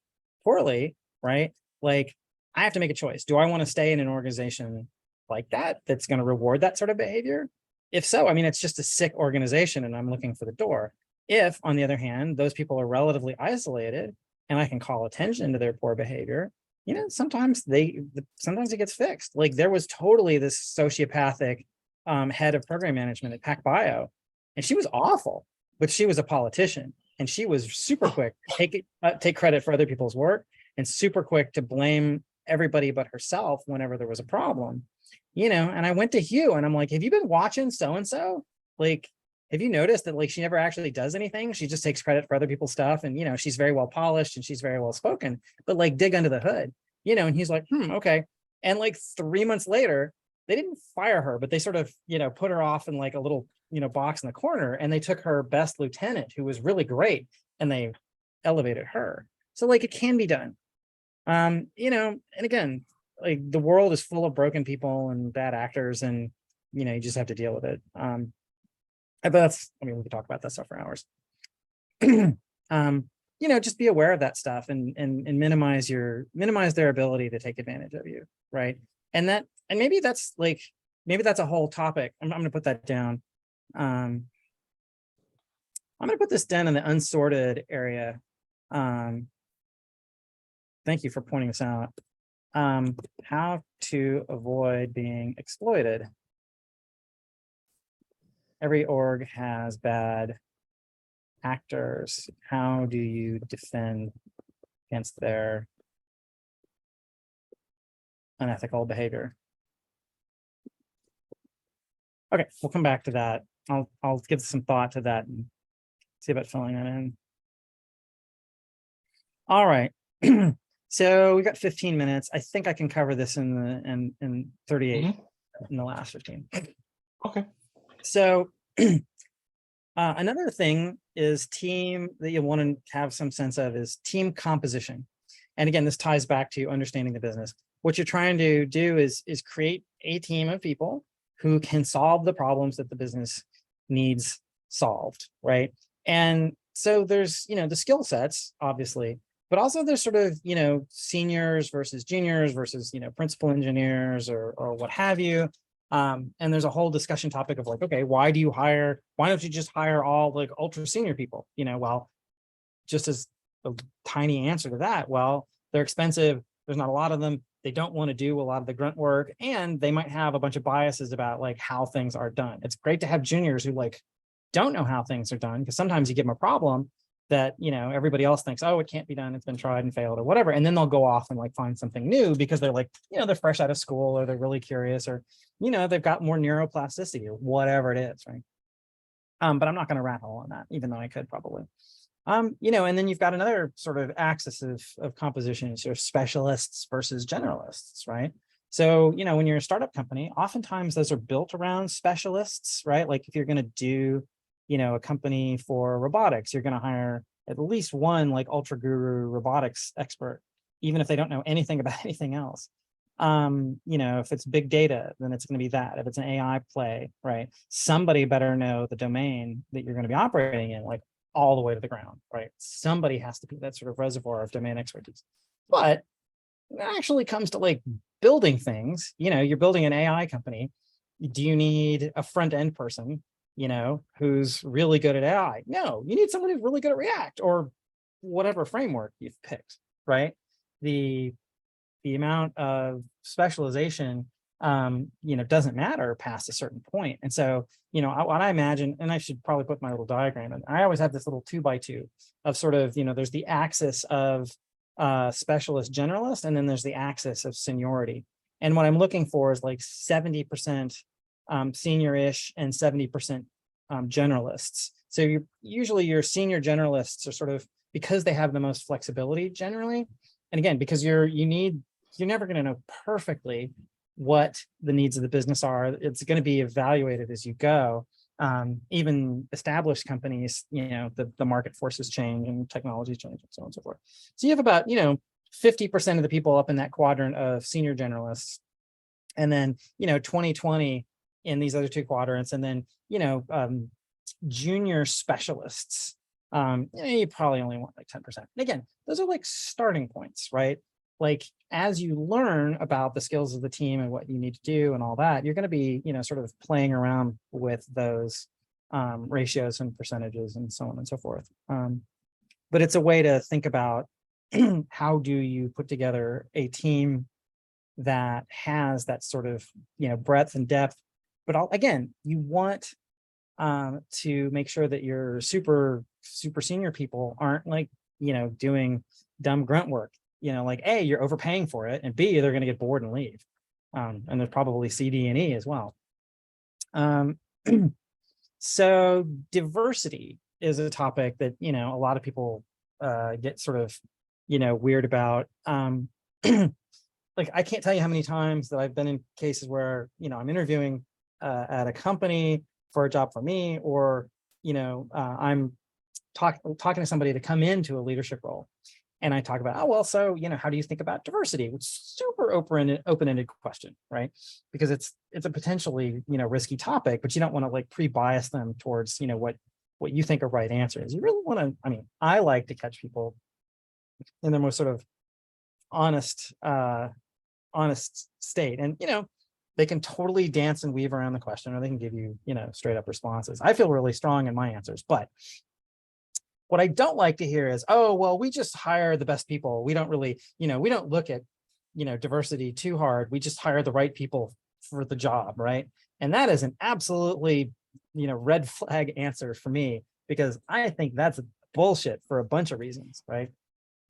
poorly, right? Like I have to make a choice. Do I want to stay in an organization like that that's going to reward that sort of behavior? If so, I mean, it's just a sick organization and I'm looking for the door. If, on the other hand, those people are relatively isolated and I can call attention to their poor behavior, sometimes it gets fixed. Like there was totally this sociopathic head of program management at PacBio, and she was awful, but she was a politician and she was super quick to take credit for other people's work and super quick to blame everybody but herself whenever there was a problem. And I went to Hugh and I'm like, have you been watching so-and-so? Like, have you noticed that like she never actually does anything? She just takes credit for other people's stuff, and you know, she's very well polished and she's very well spoken, but like dig under the hood, you know, and he's like, okay. And like 3 months later, they didn't fire her, but they sort of, you know, put her off in like a little, you know, box in the corner, and they took her best lieutenant, who was really great, and they elevated her. So like it can be done. You know, and again, like the world is full of broken people and bad actors, and you know, you just have to deal with it. But that's, I mean, we could talk about that stuff for hours. You know, just be aware of that stuff and minimize their ability to take advantage of you, right? And maybe that's a whole topic. I'm gonna put that down. I'm gonna put this down in the unsorted area. Thank you for pointing this out. How to avoid being exploited. Every org has bad actors. How do you defend against their unethical behavior? Okay, we'll come back to that. I'll give some thought to that and see about filling that in. All right. So we got 15 minutes. I think I can cover this in 38 in the last 15. Okay. So another thing is team that you want to have some sense of is team composition. And again, this ties back to understanding the business. What you're trying to do is create a team of people who can solve the problems that the business needs solved, right? And so there's, you know, the skill sets, obviously, but also there's sort of, you know, seniors versus juniors versus, you know, principal engineers or what have you. And there's a whole discussion topic of like, okay, why don't you just hire all like ultra senior people? You know, well, just as a tiny answer to that, well, they're expensive. There's not a lot of them. They don't want to do a lot of the grunt work, and they might have a bunch of biases about like how things are done. It's great to have juniors who like don't know how things are done, because sometimes you give them a problem that, you know, everybody else thinks, oh, it can't be done, it's been tried and failed or whatever, and then they'll go off and like find something new because they're like, you know, they're fresh out of school, or they're really curious, or, you know, they've got more neuroplasticity or whatever it is, right? But I'm not going to rat hole on that, even though I could probably. You know, and then you've got another sort of axis of composition, sort of specialists versus generalists, right? So, you know, when you're a startup company, oftentimes those are built around specialists, right? Like if you're going to do, you know, a company for robotics, you're going to hire at least one like ultra guru robotics expert, even if they don't know anything about anything else. You know, if it's big data, then it's going to be that. If it's an AI play, right? Somebody better know the domain that you're going to be operating in, like all the way to the ground, right? Somebody has to be that sort of reservoir of domain expertise. But when it actually comes to like building things, you know, you're building an AI company. Do you need a front end person, you know, who's really good at AI? No, you need someone who's really good at React or whatever framework you've picked, right? The amount of specialization, you know, doesn't matter past a certain point. And so, you know, what I imagine, and I should probably put my little diagram in, I always have this little 2x2 of sort of, you know, there's the axis of specialist generalist, and then there's the axis of seniority. And what I'm looking for is like 70% senior-ish and 70% generalists. So usually your senior generalists are sort of, because they have the most flexibility generally, and again, because you're never going to know perfectly what the needs of the business are. It's going to be evaluated as you go. Even established companies, you know, the market forces change and technology change and so on and so forth. So you have about, you know, 50% of the people up in that quadrant of senior generalists, and then, you know, 20 in these other two quadrants, and then, you know, junior specialists. You know, you probably only want like 10%. And again, those are like starting points, right? Like as you learn about the skills of the team and what you need to do and all that, you're going to be, you know, sort of playing around with those ratios and percentages and so on and so forth. But it's a way to think about how do you put together a team that has that sort of, you know, breadth and depth. But again, you want to make sure that your super senior people aren't like, you know, doing dumb grunt work. You know, like A, you're overpaying for it, and B, they're going to get bored and leave. And there's probably C, D, and E as well. So diversity is a topic that, you know, a lot of people get sort of, you know, weird about. Like, I can't tell you how many times that I've been in cases where, you know, I'm interviewing at a company for a job for me, or, you know, I'm talking to somebody to come into a leadership role. And I talk about, oh, well, so, you know, how do you think about diversity? Which is super open-ended question, right? Because it's a potentially, you know, risky topic, but you don't want to like pre-bias them towards, you know, what you think a right answer is. You really want to, I mean, I like to catch people in their most sort of honest state. And, you know, they can totally dance and weave around the question, or they can give you, you know, straight up responses. I feel really strong in my answers, but what I don't like to hear is, oh, well, we just hire the best people. We don't really, you know, we don't look at, you know, diversity too hard. We just hire the right people for the job, right? And that is an absolutely, you know, red flag answer for me, because I think that's bullshit for a bunch of reasons, right?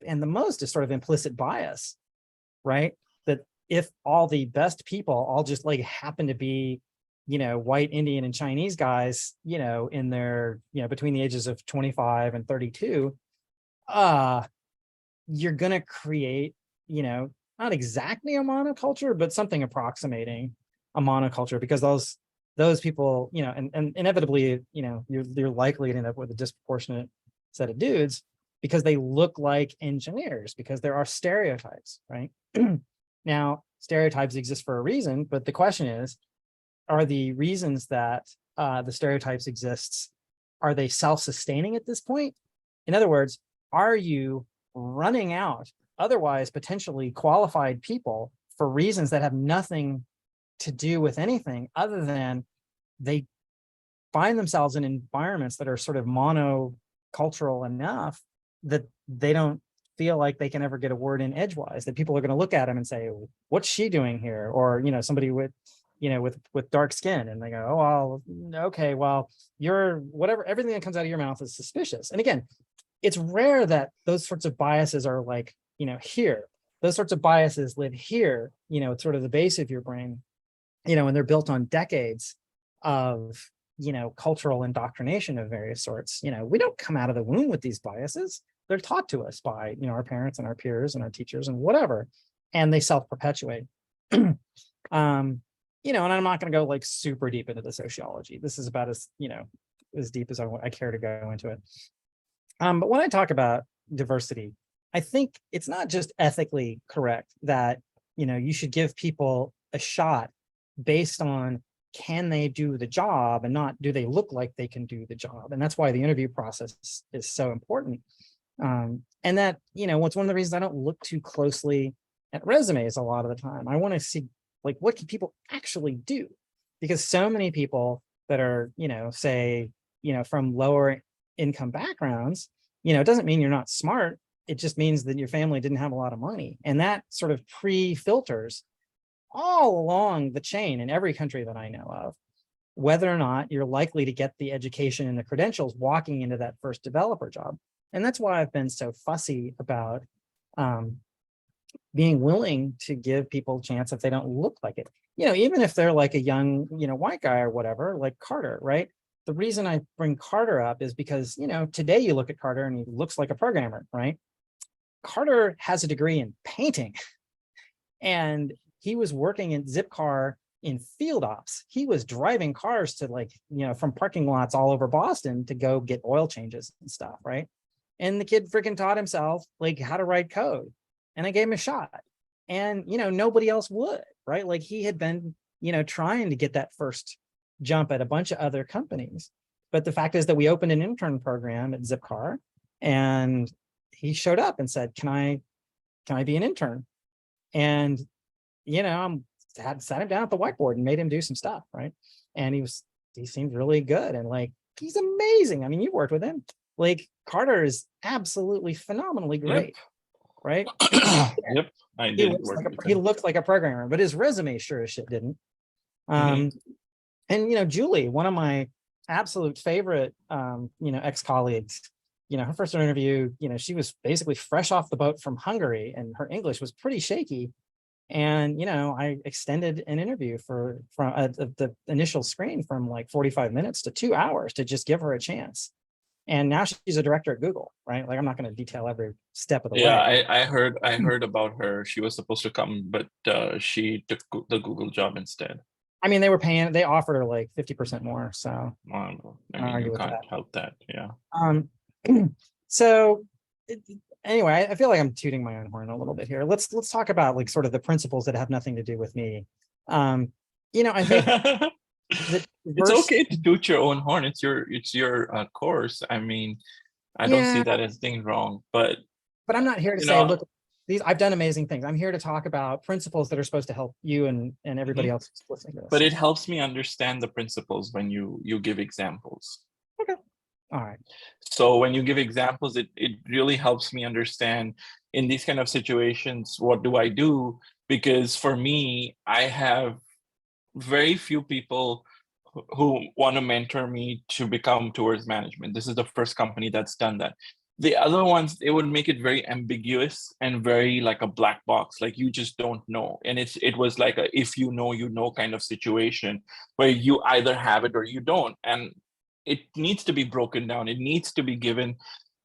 And the most is sort of implicit bias, right? That if all the best people all just like happen to be, you know, white, Indian, and Chinese guys, you know, in their, you know, between the ages of 25 and 32, you're going to create, you know, not exactly a monoculture, but something approximating a monoculture, because those people, you know, and inevitably, you know, you're likely to end up with a disproportionate set of dudes because they look like engineers, because there are stereotypes, right? Now, stereotypes exist for a reason, but the question is, are the reasons that the stereotypes exists, are they self-sustaining at this point? In other words, are you running out otherwise potentially qualified people for reasons that have nothing to do with anything other than they find themselves in environments that are sort of monocultural enough that they don't feel like they can ever get a word in edgewise, that people are going to look at them and say, what's she doing here? Or, you know, somebody with, you know, with dark skin, and they go, oh, well, okay, well, you're whatever, everything that comes out of your mouth is suspicious. And again, it's rare that those sorts of biases are like, you know, here, those sorts of biases live here, you know, it's sort of the base of your brain, you know, and they're built on decades of, you know, cultural indoctrination of various sorts. You know, we don't come out of the womb with these biases. They're taught to us by, you know, our parents and our peers and our teachers and whatever, and they self-perpetuate. You know, and I'm not going to go like super deep into the sociology. This is about as, you know, as deep as I care to go into it. But when I talk about diversity, I think it's not just ethically correct that, you know, you should give people a shot based on can they do the job and not do they look like they can do the job. And that's why the interview process is so important. And that, you know, what's one of the reasons I don't look too closely at resumes a lot of the time. I want to see, like, what can people actually do? Because so many people that are, you know, say, you know, from lower income backgrounds, you know, it doesn't mean you're not smart. It just means that your family didn't have a lot of money. And that sort of pre-filters all along the chain in every country that I know of, whether or not you're likely to get the education and the credentials walking into that first developer job. And that's why I've been so fussy about being willing to give people a chance if they don't look like it. You know, even if they're like a young, you know, white guy or whatever, like Carter, right? The reason I bring Carter up is because, you know, today you look at Carter and he looks like a programmer, right? Carter has a degree in painting and he was working in Zipcar in field ops. He was driving cars to, like, you know, from parking lots all over Boston to go get oil changes and stuff, right? And the kid freaking taught himself like how to write code, and I gave him a shot. And, you know, nobody else would, right? Like he had been, you know, trying to get that first jump at a bunch of other companies. But the fact is that we opened an intern program at Zipcar, and he showed up and said, can I be an intern? And, you know, sat him down at the whiteboard and made him do some stuff, right? And he seemed really good, and like, he's amazing. I mean, you worked with him. Like, Carter is absolutely phenomenally great, right? Yep, I did work with him. He looks like a programmer, but his resume sure as shit didn't. And, you know, Julie, one of my absolute favorite, you know, ex-colleagues, you know, her first interview, you know, she was basically fresh off the boat from Hungary and her English was pretty shaky. And, I extended an interview from the initial screen from like 45 minutes to 2 hours to just give her a chance. And now she's a director at Google, right? Like, I'm not going to detail every step of the Yeah, way. I heard about her. She was supposed to come, but she took the Google job instead. I mean, they offered her like 50% more. So I mean, you can't help that. Yeah. So anyway, I feel like I'm tooting my own horn a little bit here. Let's talk about like sort of the principles that have nothing to do with me. I think it's okay to toot your own horn. It's your course. I mean, I don't see that as being wrong, but I'm not here to say, look, I've done amazing things. I'm here to talk about principles that are supposed to help you and everybody else listening to this. But it helps me understand the principles when you give examples. Okay. All right. So when you give examples, it really helps me understand in these kind of situations, what do I do? Because for me, I have very few people who want to mentor me to become towards management. This is the first company that's done that. The other ones, it would make it very ambiguous and very like a black box, like you just don't know. And it was like a if you know kind of situation where you either have it or you don't. And it needs to be broken down. It needs to be given.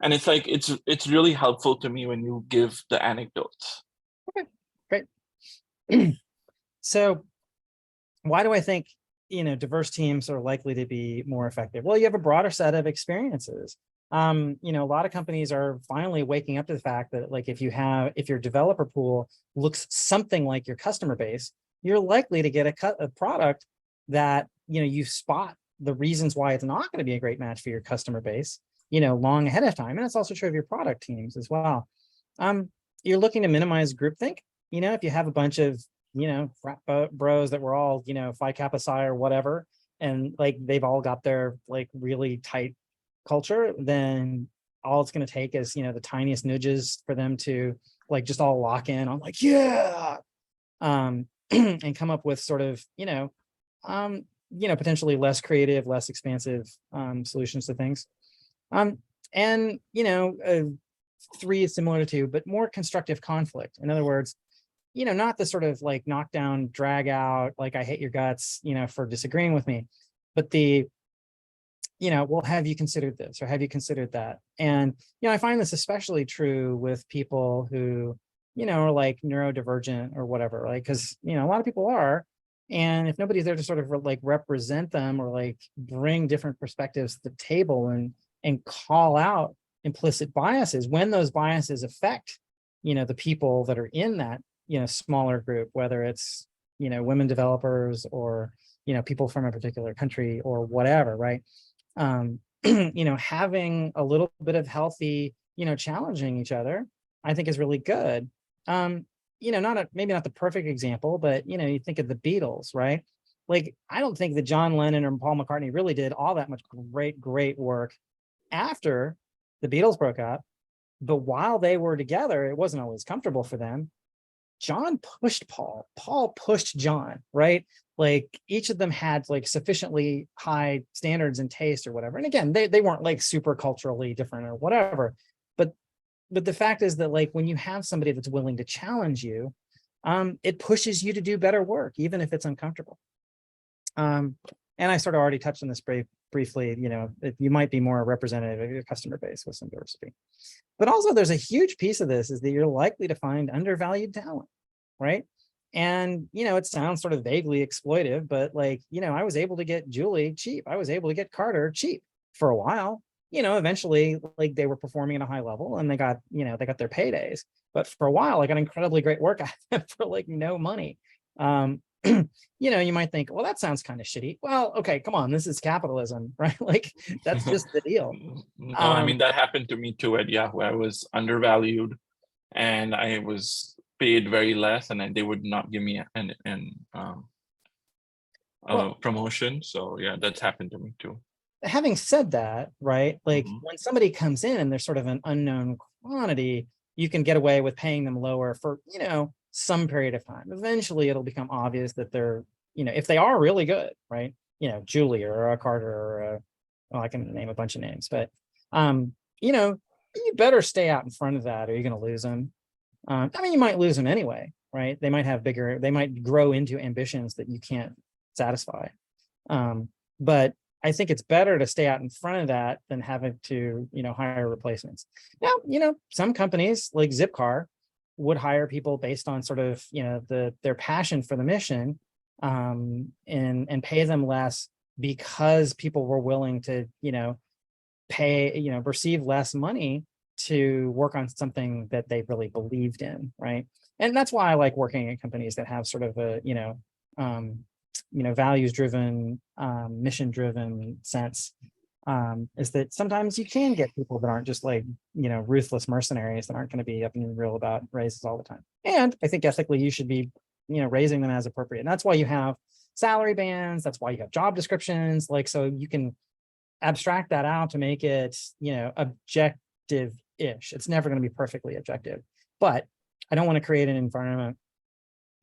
And it's like, it's really helpful to me when you give the anecdotes. Okay, great. So why do I think, diverse teams are likely to be more effective? Well, you have a broader set of experiences. A lot of companies are finally waking up to the fact that like if your developer pool looks something like your customer base, you're likely to get a product that, you spot the reasons why it's not going to be a great match for your customer base, long ahead of time. And it's also true of your product teams as well. You're looking to minimize groupthink. If you have a bunch of, frat bros that were all, Phi Kappa Psi or whatever, and like they've all got their like really tight culture, then all it's going to take is, the tiniest nudges for them to like just all lock in on like, yeah, and come up with sort of, potentially less creative, less expansive solutions to things. And, 3 is similar to 2, but more constructive conflict. In other words, not the sort of like knockdown, drag out, like I hate your guts, for disagreeing with me, but the, well, have you considered this or have you considered that? And, I find this especially true with people who, are like neurodivergent or whatever, like, because, a lot of people are. And if nobody's there to sort of like represent them or like bring different perspectives to the table and call out implicit biases, when those biases affect, the people that are in that, smaller group, whether it's, women developers or, people from a particular country or whatever, right? Having a little bit of healthy, challenging each other, I think is really good. Maybe not the perfect example, but you think of the Beatles, right? Like, I don't think that John Lennon or Paul McCartney really did all that much great work after the Beatles broke up. But while they were together, it wasn't always comfortable for them. John pushed Paul, Paul pushed John, right? Like each of them had like sufficiently high standards and taste or whatever. And again, they weren't like super culturally different or whatever. But the fact is that like when you have somebody that's willing to challenge you, it pushes you to do better work, even if it's uncomfortable. And I sort of already touched on this briefly, you might be more representative of your customer base with some diversity. But also there's a huge piece of this is that you're likely to find undervalued talent, right? And, it sounds sort of vaguely exploitive, but like, I was able to get Julie cheap. I was able to get Carter cheap for a while. Eventually like they were performing at a high level and they got their paydays. But for a while, I got incredibly great work out of them for like no money. You might think, well, that sounds kind of shitty. Well, okay, come on, this is capitalism, right? Like that's just the deal. No, I mean, that happened to me too at Yahoo. I was undervalued and I was paid very less and they would not give me a promotion. So yeah, that's happened to me too. Having said that, right, like when somebody comes in and they're sort of an unknown quantity, you can get away with paying them lower for, some period of time. Eventually it'll become obvious that they're, if they are really good, right? Julie or a Carter or I can name a bunch of names, but, you better stay out in front of that or you're going to lose them. I mean, you might lose them anyway, right? They might have bigger, they might grow into ambitions that you can't satisfy. But I think it's better to stay out in front of that than having to, hire replacements. Now, some companies like Zipcar would hire people based on sort of, their passion for the mission, and pay them less because people were willing to, receive less money to work on something that they really believed in, right? And that's why I like working at companies that have sort of a, values driven, mission driven sense, is that sometimes you can get people that aren't just like, ruthless mercenaries that aren't going to be up and real about raises all the time. And I think ethically you should be, raising them as appropriate. And that's why you have salary bands. That's why you have job descriptions. Like, so you can abstract that out to make it, objective-ish. It's never going to be perfectly objective, but I don't want to create an environment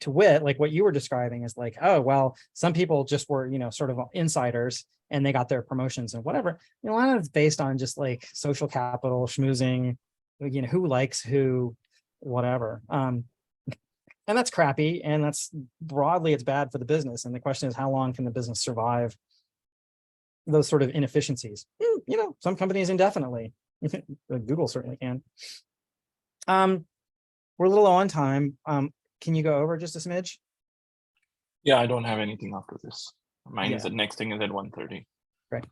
to wit, like what you were describing is like, oh, well, some people just were, sort of insiders and they got their promotions and whatever. A lot of it's based on just like social capital, schmoozing, who likes who, whatever. And that's crappy. And that's broadly, it's bad for the business. And the question is, how long can the business survive those sort of inefficiencies? Some companies indefinitely. Google certainly can. We're a little low on time. Can you go over just a smidge? Yeah, I don't have anything after this. Mine is the next thing is at 1:30. Right.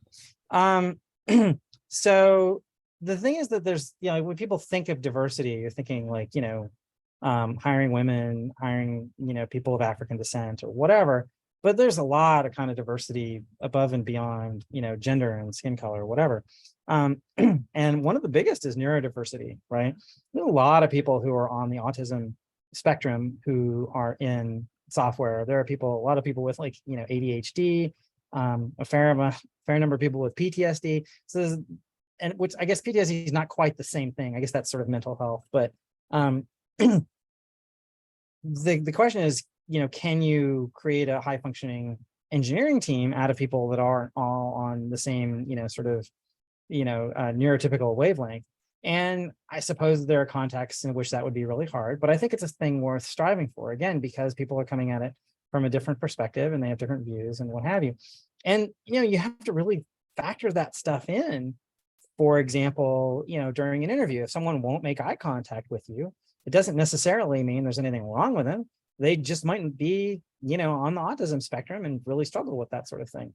So the thing is that there's, when people think of diversity, you're thinking like, hiring women, hiring, people of African descent or whatever, but there's a lot of kind of diversity above and beyond, gender and skin color, whatever. And one of the biggest is neurodiversity, right? There's a lot of people who are on the autism spectrum who are in software. There are a lot of people with like, ADHD, a fair number of people with PTSD. So and which I guess PTSD is not quite the same thing. I guess that's sort of mental health, but the question is, can you create a high functioning engineering team out of people that aren't all on the same, sort of, neurotypical wavelength? And I suppose there are contexts in which that would be really hard, but I think it's a thing worth striving for, again, because people are coming at it from a different perspective and they have different views and what have you. And, you have to really factor that stuff in. For example, during an interview, if someone won't make eye contact with you, it doesn't necessarily mean there's anything wrong with them. They just mightn't be, on the autism spectrum and really struggle with that sort of thing.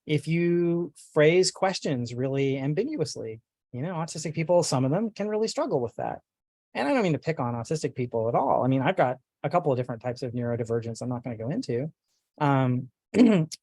If you phrase questions really ambiguously, autistic people, some of them can really struggle with that. And I don't mean to pick on autistic people at all. I mean, I've got a couple of different types of neurodivergence I'm not going to go into.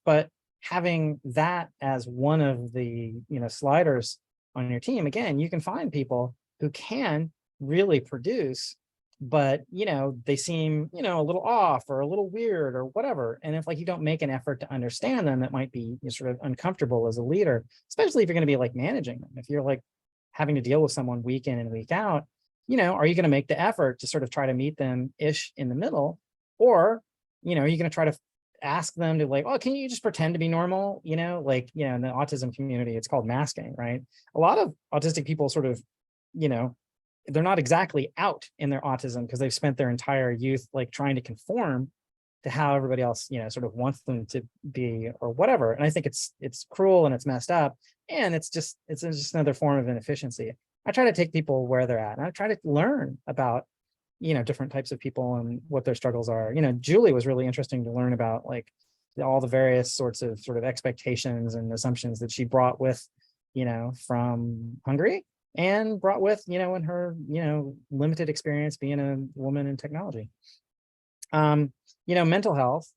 But having that as one of the, sliders on your team, again, you can find people who can really produce, but, they seem, a little off or a little weird or whatever. And if like you don't make an effort to understand them, that might be sort of uncomfortable as a leader, especially if you're going to be like managing them. If you're like having to deal with someone week in and week out, are you going to make the effort to sort of try to meet them ish in the middle? Or, are you going to try to ask them to like, oh, can you just pretend to be normal? In the autism community, it's called masking, right? A lot of autistic people sort of, they're not exactly out in their autism because they've spent their entire youth like trying to conform to how everybody else, sort of wants them to be or whatever. And I think it's cruel and it's messed up. And it's just another form of inefficiency. I try to take people where they're at and I try to learn about, different types of people and what their struggles are. Julie was really interesting to learn about like all the various sorts of sort of expectations and assumptions that she brought with, from Hungary and brought with, in her, limited experience being a woman in technology. Mental health,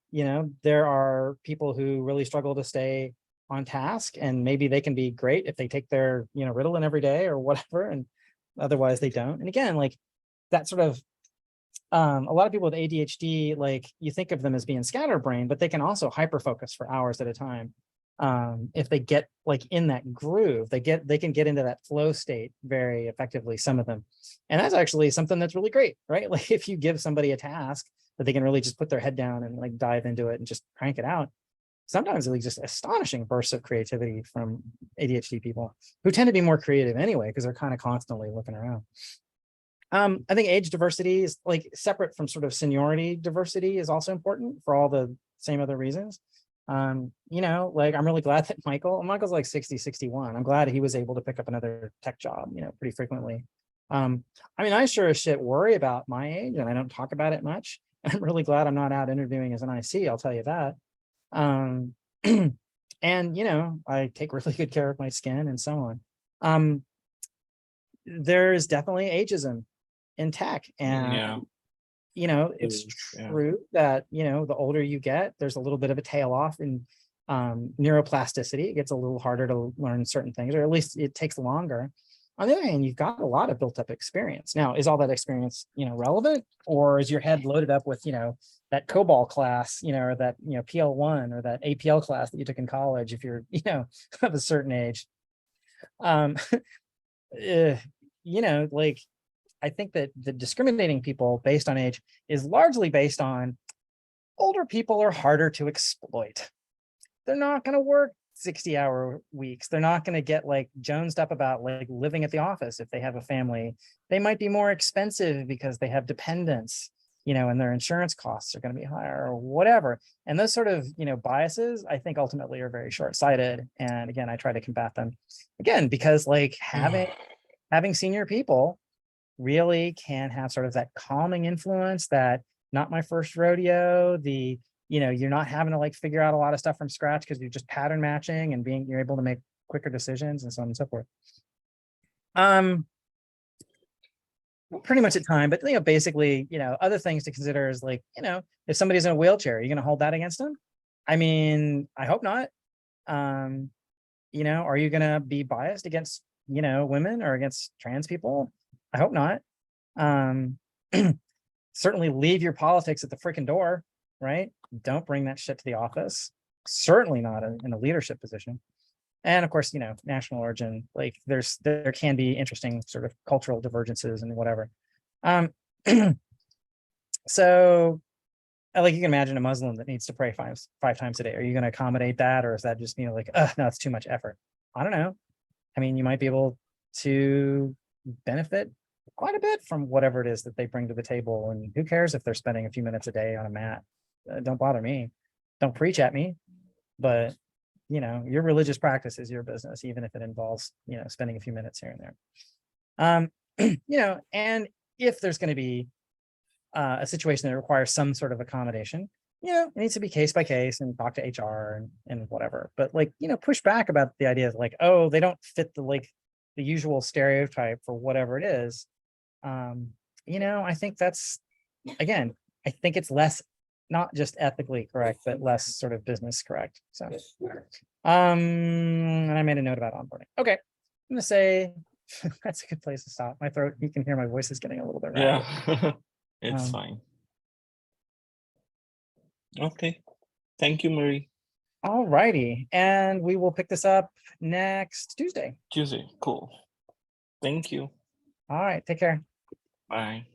there are people who really struggle to stay on task and maybe they can be great if they take their, Ritalin every day or whatever, and otherwise they don't. And again, like that sort of, a lot of people with ADHD, like you think of them as being scatterbrained, but they can also hyper focus for hours at a time. If they get like in that groove, they can get into that flow state very effectively, some of them. And that's actually something that's really great, right? Like if you give somebody a task that they can really just put their head down and like dive into it and just crank it out. Sometimes it's just astonishing bursts of creativity from ADHD people who tend to be more creative anyway, because they're kind of constantly looking around. I think age diversity is like separate from sort of seniority diversity is also important for all the same other reasons. You know, like I'm really glad that Michael's like 60, 61. I'm glad he was able to pick up another tech job, you know, pretty frequently. I mean, I sure as shit worry about my age and I don't talk about it much. I'm really glad I'm not out interviewing as an IC, I'll tell you that. And you know, I take really good care of my skin and so on. There's definitely ageism in tech, and Yeah. you know, it's Yeah. true that, you know, the older you get, there's a little bit of a tail off in neuroplasticity. It gets a little harder to learn certain things, or at least it takes longer. On the other hand, you've got a lot of built up experience. Now, is all that experience, you know, relevant, or is your head loaded up with, you know, that COBOL class, you know, or that, you know, PL1 or that APL class that you took in college if you're, you know, of a certain age? You know, like, I think that the discriminating people based on age is largely based on older people are harder to exploit. They're not going to work 60-hour weeks. They're not going to get like jonesed up about like living at the office if they have a family. They might be more expensive because they have dependents, you know, and their insurance costs are going to be higher or whatever. And those sort of, you know, biases, I think ultimately are very short-sighted. And again, I try to combat them again, because like having senior people really can have sort of that calming influence, that not my first rodeo, the, you know, you're not having to like figure out a lot of stuff from scratch because you're just pattern matching and you're able to make quicker decisions and so on and so forth. Pretty much at time, but you know, basically, you know, other things to consider is like, you know, if somebody's in a wheelchair, are you going to hold that against them? I mean, I hope not. You know, are you going to be biased against, you know, women or against trans people? I hope not. Certainly leave your politics at the freaking door, right? Don't bring that shit to the office. Certainly not in a leadership position. And of course, you know, national origin, like there can be interesting sort of cultural divergences and whatever. So like you can imagine a Muslim that needs to pray five times a day. Are you going to accommodate that? Or is that just, you know, like, no, it's too much effort? I don't know. I mean, you might be able to benefit quite a bit from whatever it is that they bring to the table. And who cares if they're spending a few minutes a day on a mat? Don't bother me. Don't preach at me. But, you know, your religious practice is your business, even if it involves, you know, spending a few minutes here and there. You know, and if there's going to be a situation that requires some sort of accommodation, you know, it needs to be case by case and talk to HR and whatever. But like, you know, push back about the idea of like, oh, they don't fit the like the usual stereotype for whatever it is. You know, I think that's, again, I think it's less, not just ethically correct, but less sort of business correct. So, and I made a note about onboarding. Okay, I'm gonna say that's a good place to stop. My throat, you can hear my voice is getting a little bit ragged. Yeah. It's fine. Okay. Thank you, Marie. All righty. And we will pick this up next Tuesday. Tuesday. Cool. Thank you. All right. Take care. Bye.